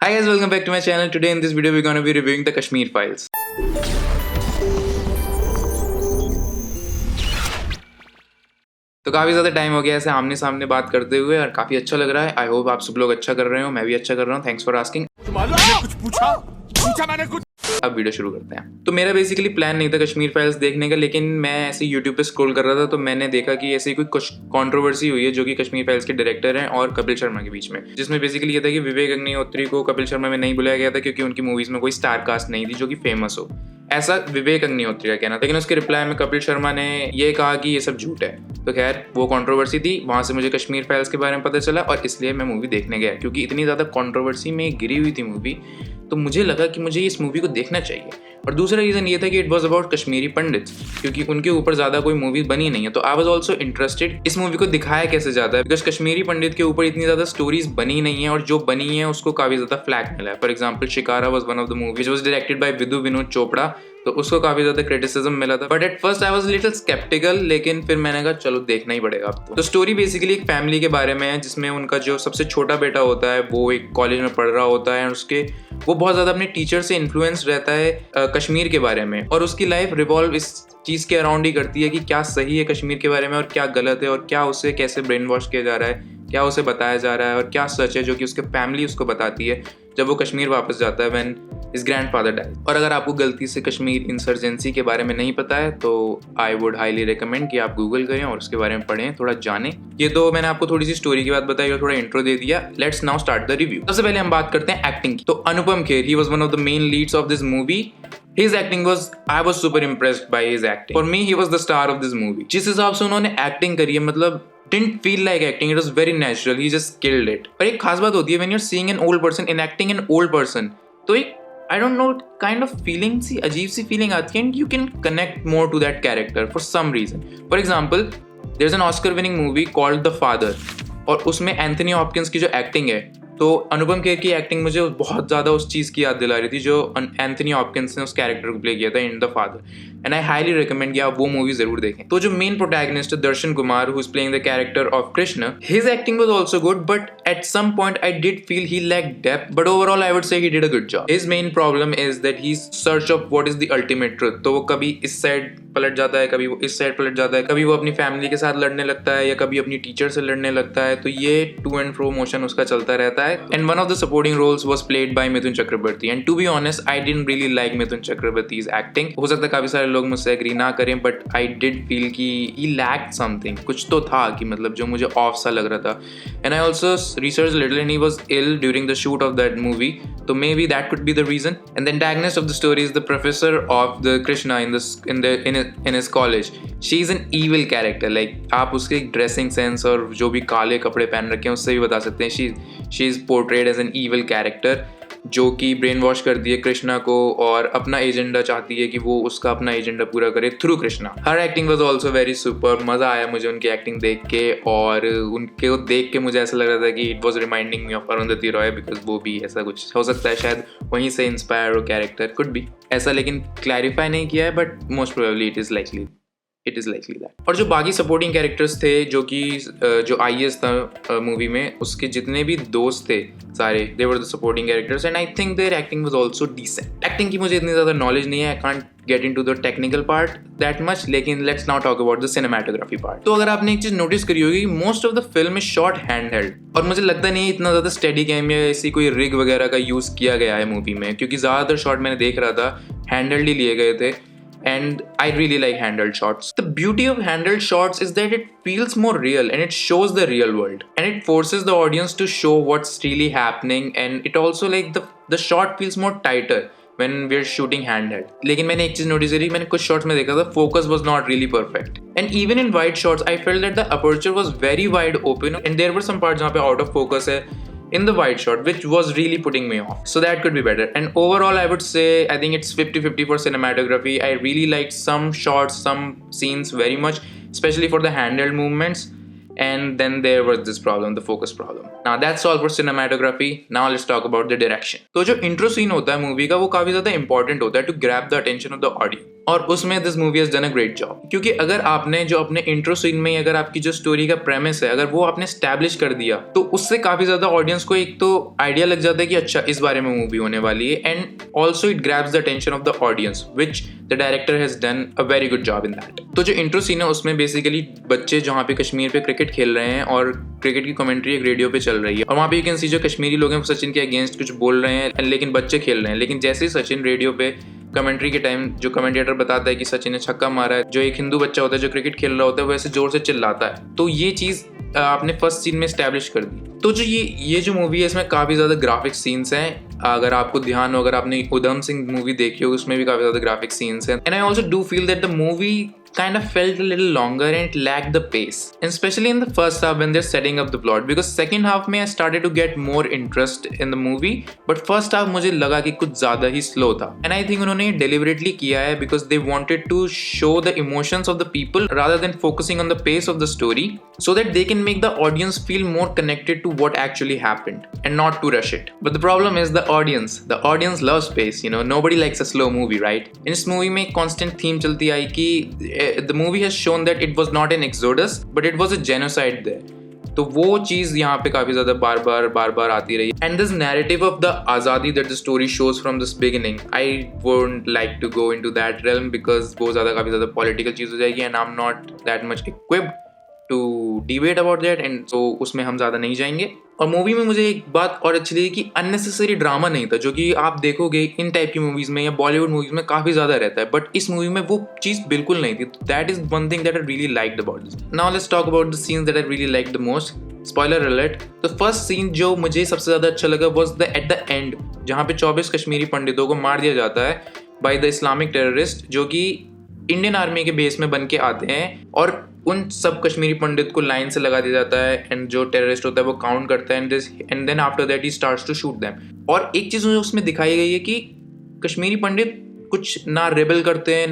Hi guys, welcome back to my channel. Today in this video we're going to be reviewing the Kashmir Files. तो काफ़ी ज़्यादा time हो गया ऐसे आमने सामने बात करते हुए और काफ़ी अच्छा लग रहा है. आई होप आप सब लोग अच्छा कर रहे हो, मैं भी अच्छा कर रहा हूँ. Thanks for asking. कुछ पूछा मैंने कुछ. अब वीडियो शुरू करते हैं. तो मेरा बेसिकली प्लान नहीं था कश्मीर फाइल्स देखने का, लेकिन मैं ऐसे यूट्यूब पे स्क्रॉल कर रहा था तो मैंने देखा कि ऐसी कोई कुछ कंट्रोवर्सी हुई है जो कि कश्मीर फाइल्स के डायरेक्टर हैं और कपिल शर्मा के बीच में, जिसमें बेसिकली ये था कि विवेक अग्निहोत्री को कपिल शर्मा में नहीं बुलाया गया था क्योंकि उनकी मूवीज में कोई स्टार कास्ट नहीं थी जो कि फेमस हो. ऐसा विवेक अग्निहोत्री का कहना, लेकिन उसके रिप्लाई में कपिल शर्मा ने ये कहा कि ये सब झूठ है. तो खैर वो कंट्रोवर्सी थी, वहां से मुझे कश्मीर फाइल्स के बारे में पता चला और इसलिए मैं मूवी देखने गया क्योंकि इतनी ज़्यादा कंट्रोवर्सी में गिरी हुई थी मूवी. तो मुझे लगा कि मुझे इस मूवी को देखना चाहिए. और दूसरा रीज़न ये था कि it was about Kashmiri pandits, क्योंकि उनके ऊपर ज़्यादा कोई मूवी बनी नहीं है. तो आई वॉज ऑल्सो इंटरेस्टेड इस मूवी को दिखाया कैसे जाता है, बिकॉज कश्मीरी पंडित के ऊपर इतनी ज़्यादा स्टोरीज बनी नहीं है और जो बनी है उसको काफ़ी ज़्यादा फ्लैग मिला है. For example Shikara was one of the movies was directed by Vidhu Vinod Chopra, तो उसको काफ़ी ज़्यादा क्रिटिसिज्म मिला था. But at first I was little sceptical, लेकिन फिर मैंने कहा चलो देखना ही पड़ेगा अब तो स्टोरी बेसिकली एक फैमिली के बारे में है जिसमें उनका जो सबसे छोटा बेटा होता है वो एक कॉलेज में पढ़ रहा होता है और उसके वो बहुत ज़्यादा अपने टीचर से इन्फ्लुएंस रहता है कश्मीर के बारे में, और उसकी लाइफ रिवॉल्व इस चीज़ के अराउंड ही करती है कि क्या सही है कश्मीर के बारे में और क्या गलत है, और क्या उसे कैसे ब्रेन वॉश किया जा रहा है, क्या उसे बताया जा रहा है और क्या सच है जो कि उसके फैमिली उसको बताती है जब वो कश्मीर वापस जाता है व्हेन हिज ग्रैंडफादर डाइड. और अगर आपको गलती से कश्मीर इंसर्जेंसी के बारे में नहीं पता है तो आई वुड हाईली रिकमेंड कि आप गूगल करें और उसके बारे में पढ़ें, थोड़ा जानें. ये तो मैंने आपको थोड़ी सी स्टोरी की बात बताई और थोड़ा इंट्रो दे दिया. Let's now start the review. सबसे पहले हम बात करते हैं एक्टिंग की. तो Anupam Kher, he was one of the main leads of this movie. His acting was, I was super impressed by his acting. For me, he was the star of this movie. जिस हिसाब से उन्होंने एक्टिंग करी है, मतलब didn't feel like acting. It was very natural. He just killed it. और एक खास बात होती है when you're seeing an old person in acting an old person, तो एक I don't know kind of feeling सी अजीब सी feeling आती है and you can connect more to that character for some reason. For example, there's an Oscar winning movie called The Father और उसमें Anthony Hopkins की जो acting है, तो अनुपम खेर की एक्टिंग मुझे बहुत ज़्यादा उस चीज़ की याद दिला रही थी जो एंथनी हॉपकिंस ने उस कैरेक्टर को प्ले किया था in the father. And I highly recommend कि आप वो मूवी जरूर देखें. तो जो मेन प्रोटैगनिस्ट है Darshan Kumar, who is playing the character of Krishna, his acting was also good but at some point I did feel he lacked depth, but overall I would say he did a good job. His main problem is that he is search of what is the ultimate truth. तो वो कभी इस side पलट जाता है, कभी वो इस साइड पलट जाता है, कभी वो अपनी फैमिली के साथ लड़ने लगता है या कभी अपनी टीचर से लड़ने लगता है. तो ये टू एंड फ्रो मोशन उसका चलता रहता है. And one of the supporting roles was played by Mithun Chakraborty, and to be honest I didn't really like Mithun Chakraborty's acting. हो सकता है काफी सारे लोग मुझसे एग्री ना करें, but I did feel कि he lacked something. कुछ तो था कि मतलब जो मुझे ऑफ सा लग रहा था. And I also researched a little and he was ill during the shoot of that movie, so maybe that could be the reason. And the antagonist of the story is the professor of the Krishna in his college. She is an evil character. Like आप उसके dressing sense और जो भी काले कपड़े पहन रखे हैं उससे भी बता सकते हैं. She is portrayed as an evil character जो कि ब्रेन वॉश कर दिए कृष्णा को और अपना एजेंडा चाहती है कि वो उसका अपना एजेंडा पूरा करे through Krishna. Her acting was also very super. मज़ा आया मुझे उनकी एक्टिंग देख के, और उनके देख के मुझे ऐसा लग रहा था कि it was reminding me of Arundhati Roy, because वो भी ऐसा कुछ हो सकता है, शायद वहीं से इंस्पायर हो कैरेक्टर, कुड बी ऐसा, लेकिन क्लैरिफाई नहीं किया है, but most probably it is likely that. और जो बाकी सपोर्टिंग कैरेक्टर्स थे जो कि जो आईएएस था मूवी में, उसके जितने भी दोस्त थे सारे, they were the supporting characters and I think their acting was also decent. Acting की मुझे इतनी ज़्यादा नॉलेज नहीं है, I can't get into the technical part that much, लेकिन let's now talk about the cinematography part. तो अगर आपने एक चीज़ नोटिस करी होगी, most of the film is shot hand held, और मुझे लगता नहीं है इतना ज़्यादा स्टेडी कैम या ऐसी कोई रिग वगैरह का यूज़ किया गया है मूवी में, क्योंकि ज़्यादातर शॉट मैंने देख रहा था हैंड हेल्ड ही लिए गए थे. And I really like handheld shots. The beauty of handheld shots is that it feels more real and it shows the real world. And it forces the audience to show what's really happening, and it also like the shot feels more tighter when we're shooting handheld. लेकिन मैंने एक चीज़ notice करी, मैंने कुछ shots में देखा था focus was not really perfect. And even in wide shots I felt that the aperture was very wide open and there were some parts जहाँ पे out of focus है in the wide shot, which was really putting me off. So that could be better. And overall, I would say, I think it's 50-50 for cinematography. I really liked some shots, some scenes very much, especially for the handheld movements. And then there was this problem, the focus problem. Now that's all for cinematography. Now let's talk about the direction. तो जो intro scene होता है movie का, वो काफी ज़्यादा important होता है to grab the attention of the audience. और उसमें this movie has done a great job, क्योंकि अगर आपने जो अपने इंट्रो सीन में अगर आपकी जो स्टोरी का प्रेमिस है अगर वो आपने स्टैब्लिश कर दिया तो उससे काफी ज्यादा ऑडियंस को एक तो आइडिया लग जाता है कि अच्छा इस बारे में मूवी होने वाली है, and also it grabs the attention of the audience which the director has done a very good job in that. तो जो इंट्रो सीन है उसमें बेसिकली बच्चे जहाँ पे कश्मीर पे क्रिकेट खेल रहे हैं और क्रिकेट की कमेंट्री एक रेडियो पे चल रही है और वहाँ पे यू कैन सी जो कश्मीरी लोग हैं वो सचिन के अगेंस्ट कुछ बोल रहे हैं लेकिन बच्चे खेल रहे हैं, लेकिन जैसे ही सचिन रेडियो पे कमेंट्री के टाइम जो कमेंटेटर बताता है कि सचिन ने छक्का मारा है, जो एक हिंदू बच्चा होता है जो क्रिकेट खेल रहा होता है वो ऐसे जोर से चिल्लाता है। तो ये चीज आपने फर्स्ट सीन में स्टैब्लिश कर दी। तो जो ये जो मूवी है इसमें काफी ज्यादा ग्राफिक सीन्स हैं। अगर आपको ध्यान हो, अगर आपने उधम सिंह मूवी देखी हो उसमें भी काफी ज्यादा ग्राफिक सीन्स हैं। And I also do feel that the movie kind of felt a little longer and it lacked the pace, and especially in the first half when they're setting up the plot, because second half में I started to get more interest in the movie, but first half मुझे लगा कि कुछ ज़्यादा ही slow था, and I think उन्होंने deliberately किया है because they wanted to show the emotions of the people rather than focusing on the pace of the story, so that they can make the audience feel more connected to what actually happened and not to rush it. But the problem is the audience loves pace, you know, nobody likes a slow movie, right? In this movie में constant theme चलती आई कि the movie has shown that it was not an exodus but it was a genocide there. तो वो चीज यहाँ पे काफी ज्यादा बार बार आती रही। And this narrative of the आजादी that the story shows from this beginning, I wouldn't like to go into that realm because वो ज्यादा काफी ज्यादा political चीज हो जाएगी and I'm not that much equipped to debate about that, and so उसमें हम ज्यादा नहीं जाएंगे। और मूवी में मुझे एक बात और अच्छी लगी कि अननेसेसरी ड्रामा नहीं था, जो कि आप देखोगे इन टाइप की मूवीज में या बॉलीवुड मूवीज में काफी ज्यादा रहता है, बट इस मूवी में वो चीज बिल्कुल नहीं थी। That is one thing that I really liked about this. Now let's talk about the scenes that I really like the most. Spoiler alert, the first scene जो मुझे सबसे ज्यादा अच्छा लगा was the at the end, जहाँ पे 24 कश्मीरी पंडितों को मार दिया जाता है बाय द इस्लामिक टेररिस्ट, जो कि इंडियन आर्मी के बेस में बन के आते हैं और उन सब कश्मीरी पंडित को लाइन से लगा दिया जाता है, एंड जो टेररिस्ट होता है वो काउंट करता है and then after that he starts to shoot them. और एक चीज उसमें दिखाई गई है कि कश्मीरी पंडित कुछ ना रेबल करते हैं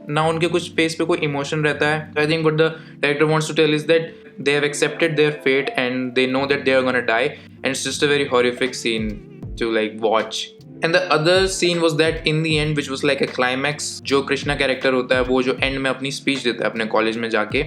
ना उनके कुछ फेस पे कोई इमोशन रहता है। I think what the director wants to tell is that they have accepted their fate and they know that they are going to die, and it's just a very horrific scene to like watch. And the other scene was that in the end, which was like a climax, जो Krishna character होता है वो जो and में अपनी speech देता है अपने कॉलेज में जाके,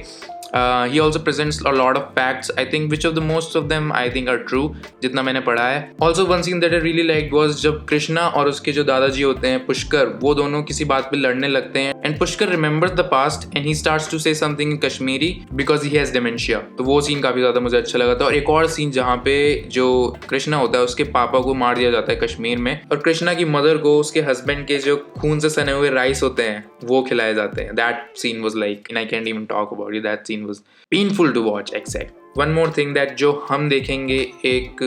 he also presents a lot of facts, I think which of the most of them I think are true, जितना मैंने पढ़ा है। Also one scene that I really liked was जब कृष्णा और उसके जो दादाजी होते हैं पुष्कर, वो दोनों किसी बात पे लड़ने लगते हैं and Pushkar remembers the past and he starts to say something in Kashmiri because he has dementia। तो वो सीन काफी ज्यादा मुझे अच्छा लगा था। और एक और सीन जहाँ पे जो कृष्णा होता है उसके पापा को मार दिया जाता है कश्मीर में, और कृष्णा की मदर को उसके हस्बैंड के जो खून से सने हुए राइस होते हैं वो खिलाए जाते हैं। That scene was like, and I can't even talk about it, that scene was painful to watch exact। One more thing that जो हम देखेंगे, एक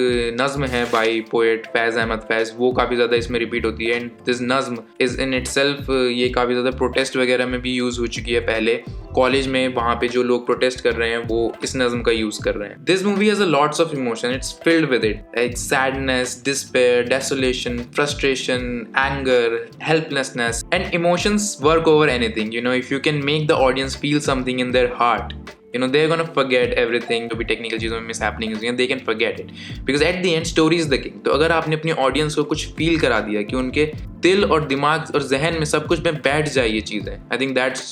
नज्म है बाई पोएट फैज अहमद फैज, वो काफ़ी ज़्यादा इसमें रिपीट होती है, एंड दिस नज्म इज़ इन इटसेल्फ, ये काफ़ी ज़्यादा प्रोटेस्ट वगैरह में भी यूज़ हो चुकी है पहले कॉलेज में, वहाँ पे जो लोग प्रोटेस्ट कर रहे हैं वो इस नज्म का यूज़ कर रहे हैं। This movie has a lots of emotion, it's filled with it, like sadness, despair, desolation, frustration, anger, helplessness, and emotions work over anything. You know, if you can make the audience feel something in their heart, you know, they're gonna forget everything, जो भी technical चीज़ों में mishappening होती है, they can forget it because at the end story is the king। तो अगर आपने अपनी ऑडियंस को कुछ फील करा दिया कि उनके दिल और दिमाग और जहन में सब कुछ में बैठ जाए ये चीज़ें, I think that's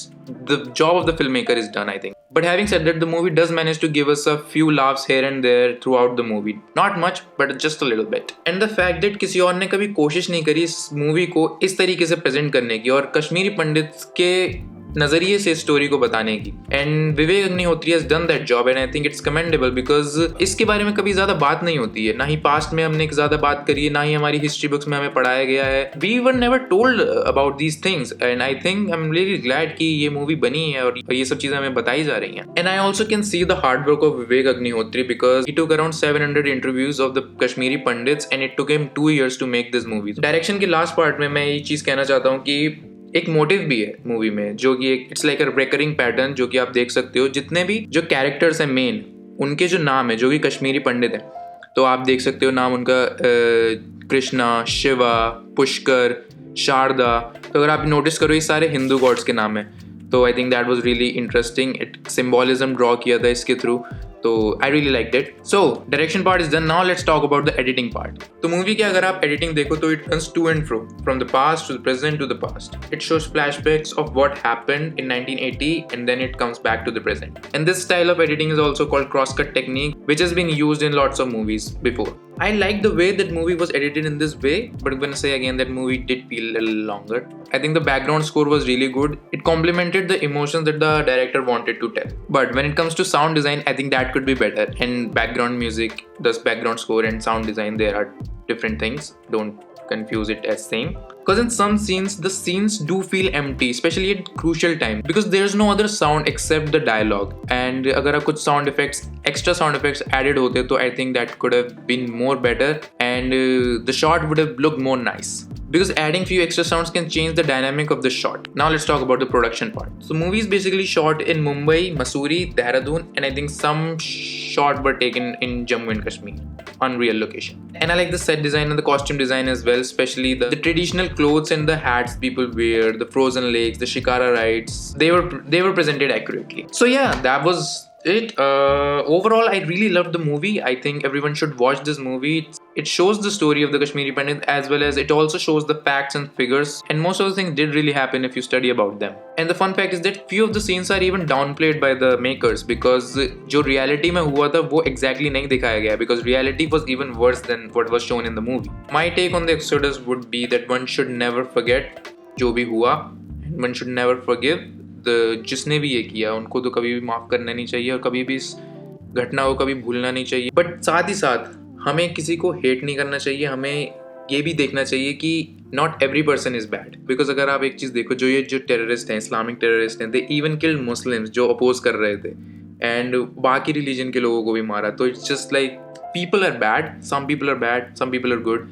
the job of the filmmaker is done, I think। But having said that, the movie does manage to give us a few laughs here and there throughout the movie, not much but just a little bit। And the fact that किसी और ने कभी कोशिश नहीं करी इस movie को इस तरीके से प्रेजेंट करने की और कश्मीरी पंडित के नजरिए से स्टोरी को बताने की, and Vivek Agnihotri has done that job, and I think it's commendable because इसके बारे में कभी ज्यादा बात नहीं होती है, ना ही पास्ट में हमने ज्यादा बात करी है, ना ही हमारी हिस्ट्री बुक्स में हमें पढ़ाया गया है। We were never told about these things, and I think I am really glad कि ये मूवी बनी है और ये सब चीजें हमें बताई जा रही हैं। And I also can see the hard work of Vivek Agnihotri because he took around 700 interviews of the Kashmiri Pandits and it took him 2 years to make this movie. Direction के लास्ट पार्ट में मैं ये चीज कहना चाहता हूँ कि एक मोटिव भी है मूवी में, जो कि एक it's like a recurring pattern, जो कि आप देख सकते हो जितने भी जो कैरेक्टर्स हैं मेन, उनके जो नाम है जो कि कश्मीरी पंडित हैं, तो आप देख सकते हो नाम उनका कृष्णा, शिवा, पुष्कर, शारदा, तो अगर आप नोटिस करो ये सारे हिंदू गॉड्स के नाम हैं। तो I think that was really interesting, it symbolism draw किया था इसके थ्रू। तो I really like it. So direction part is done. Now let's talk about the editing part. तो मूवी की अगर आप एडिटिंग देखो तो it runs to and fro from the past to the present to the past. It shows flashbacks of what happened in 1980 and then it comes back to the present. And this style of editing is also called crosscut technique, which has been used in lots of movies before. I like the way that movie was edited in this way, but I'm gonna say again that movie did feel a little longer. I think the background score was really good. It complemented the emotions that the director wanted to tell. But when it comes to sound design, I think that could be better. And background music, the background score and sound design, there are different things. Don't confuse it as same. Because in some scenes, the scenes do feel empty, especially at crucial time, because there's no other sound except the dialogue. And अगर आप कुछ sound effects, extra sound effects added होते तो I think that could have been more better and the shot would have looked more nice. Because adding few extra sounds can change the dynamic of the shot. Now let's talk about the production part. So movie is basically shot in Mumbai, Mussoorie, Dehradun, and I think some shot were taken in Jammu and Kashmir on real location. And I like the set design and the costume design as well, especially the traditional clothes and the hats people wear, the frozen lakes, the shikara rides. They were presented accurately. So yeah, that was it. Overall, I really loved the movie. I think everyone should watch this movie. It shows the story of the Kashmiri Pandit as well as it also shows the facts and figures, and most of the things did really happen if you study about them. And the fun fact is that few of the scenes are even downplayed by the makers because जो reality में हुआ था वो exactly नहीं दिखाया गया, because reality was even worse than what was shown in the movie. My take on the Exodus would be that one should never forget जो भी हुआ, and one should never forgive जिसने भी ये किया, उनको तो कभी भी माफ़ करना नहीं चाहिए और कभी भी इस घटना को कभी भूलना नहीं चाहिए. बट साथ ही साथ हमें किसी को हेट नहीं करना चाहिए. हमें ये भी देखना चाहिए कि not every person is bad. Because अगर आप एक चीज़ देखो, जो टेररिस्ट हैं, इस्लामिक टेररिस्ट हैं, दे इवन किल्ड मुस्लिम्स जो अपोज कर रहे थे, एंड बाकी रिलीजन के लोगों को भी मारा. तो it's just like people are bad, some people are bad, some people are good.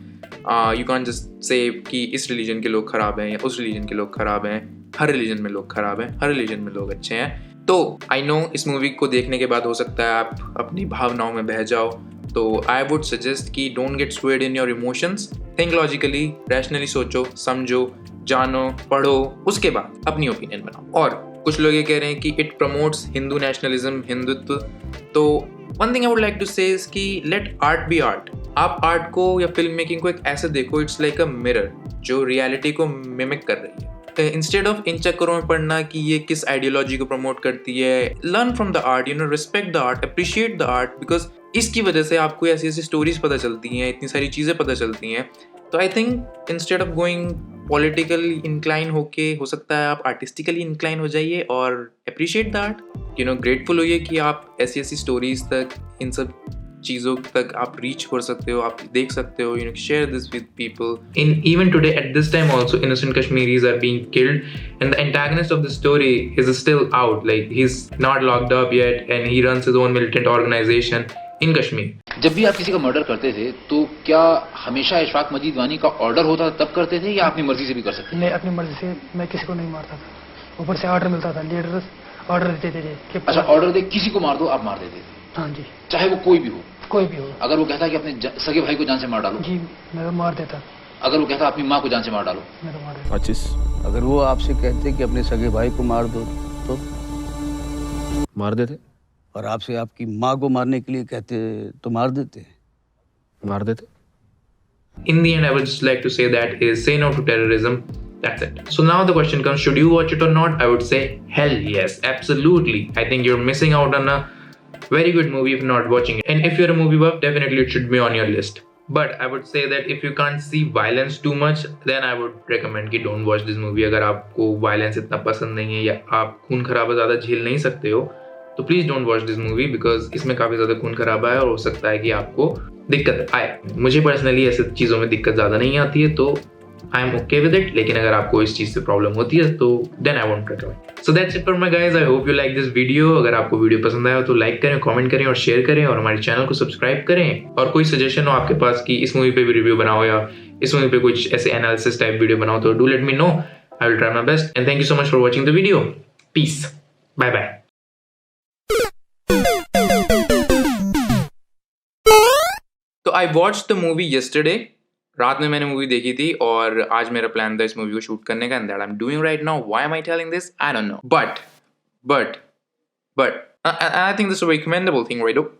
You can just say कि इस रिलीजन के लोग ख़राब हैं या उस रिलीजन के लोग ख़राब हैं. हर रिलीजन में लोग ख़राब हैं, हर रिलीजन में लोग अच्छे हैं. तो आई नो इस मूवी को देखने के बाद हो सकता है आप अपनी भावनाओं में बह जाओ. तो आई वुड सजेस्ट कि don't get swayed in your emotions. Think logically, rationally सोचो, समझो, जानो, पढ़ो, उसके बाद अपनी ओपिनियन बनाओ. और कुछ लोग ये कह रहे हैं कि it promotes Hindu nationalism, Hindutva. तो one thing I would like to say is कि लेट आर्ट बी आर्ट. आप आर्ट को या फिल्म मेकिंग को एक ऐसे देखो, इट्स लाइक अ मिरर जो रियलिटी को मिमिक कर रही है. इंस्टेड ऑफ इन चक्करों में पढ़ना कि ये किस आइडियोलॉजी को प्रमोट करती है, learn from the art, respect the art, appreciate the art. Because इसकी वजह से आपको ऐसी ऐसी स्टोरीज पता चलती हैं, इतनी सारी चीज़ें पता चलती हैं. तो I think instead of going politically incline होके, हो सकता है आप आर्टिस्टिकली इंक्लाइन हो जाइए और अप्रिशिएट द आर्ट. ग्रेटफुल होइए कि आप ऐसी ऐसी स्टोरीज तक, इन सब चीज़ों तक आप रीच कर सकते हो, आप देख सकते हो. Share this with people. In even today at this time also innocent Kashmiris are being killed and the antagonist of the story is still out. Like he is not locked up yet and he runs his own militant organization in Kashmir. जब भी आप किसी का murder करते थे तो क्या हमेशा इशफाक मजीद वानी का ऑर्डर होता था तब करते थे या अपनी मर्जी से भी कर सकते थे? नहीं, अपनी मर्जी से. मैं किसी को नहीं मारता था, ऊपर से ऑर्डर मिलता था, लीडर ऑर्डर देते थे कि अच्छा, ऑर्डर दे किसी को मार दो, आप मार देते थे? हाँ जी. चाहे वो कोई भी हो? कोई भी हो. अगर वो कहता कि अपने सगे भाई को जान से मार डालो? जी, मैं तो मार देता. अगर वो कहता अपनी माँ को जान से मार डालो? मैं तो मार देता. 25. अगर वो आपसे कहते कि अपने सगे भाई को मार दो तो मार देते. और आपसे आपकी माँ को मारने के लिए कहते तो मार देते? मार देते. In the end, I would just like to say that is say no to terrorism. That's it. So now the question comes, should you watch it or not? I would say hell yes, absolutely. I think you're missing out on a very good movie if not watching it. And if you're a movie buff, definitely it should be on your list. But I would say that if you can't see violence too much, then I would recommend कि don't watch this movie. अगर आपको violence इतना पसंद नहीं है या आप खून खराबा ज़्यादा झेल नहीं सकते हो तो please don't watch this movie, because इसमें काफ़ी ज़्यादा खून खराबा है और हो सकता है कि आपको दिक्कत आए. मुझे पर्सनली ऐसे चीज़ों में दिक्कत ज़्यादा नहीं आती है तो I am okay with it. लेकिन अगर आपको इस चीज़ से प्रॉब्लम होती है तो then I won't recommend. So that's it for my guys. I hope you like this video. अगर आपको वीडियो पसंद आया तो लाइक करें, कमेंट करें और शेयर करें और हमारे चैनल को सब्सक्राइब करें. और कोई सजेशन हो आपके पास कि इस मूवी पे भी रिव्यू बनाओ या इस मूवी पे कुछ ऐसे एनालिसिस टाइप वीडियो बनाओ तो do let me know. I will try my best and thank you so much for watching the video. Peace, bye bye. तो I watch the movie yesterday. रात में मैंने मूवी देखी थी और आज मेरा प्लान था इस मूवी को शूट करने का. And that I am doing right now. Why am I telling this? I don't know. But I think this is a very commendable thing, Rado.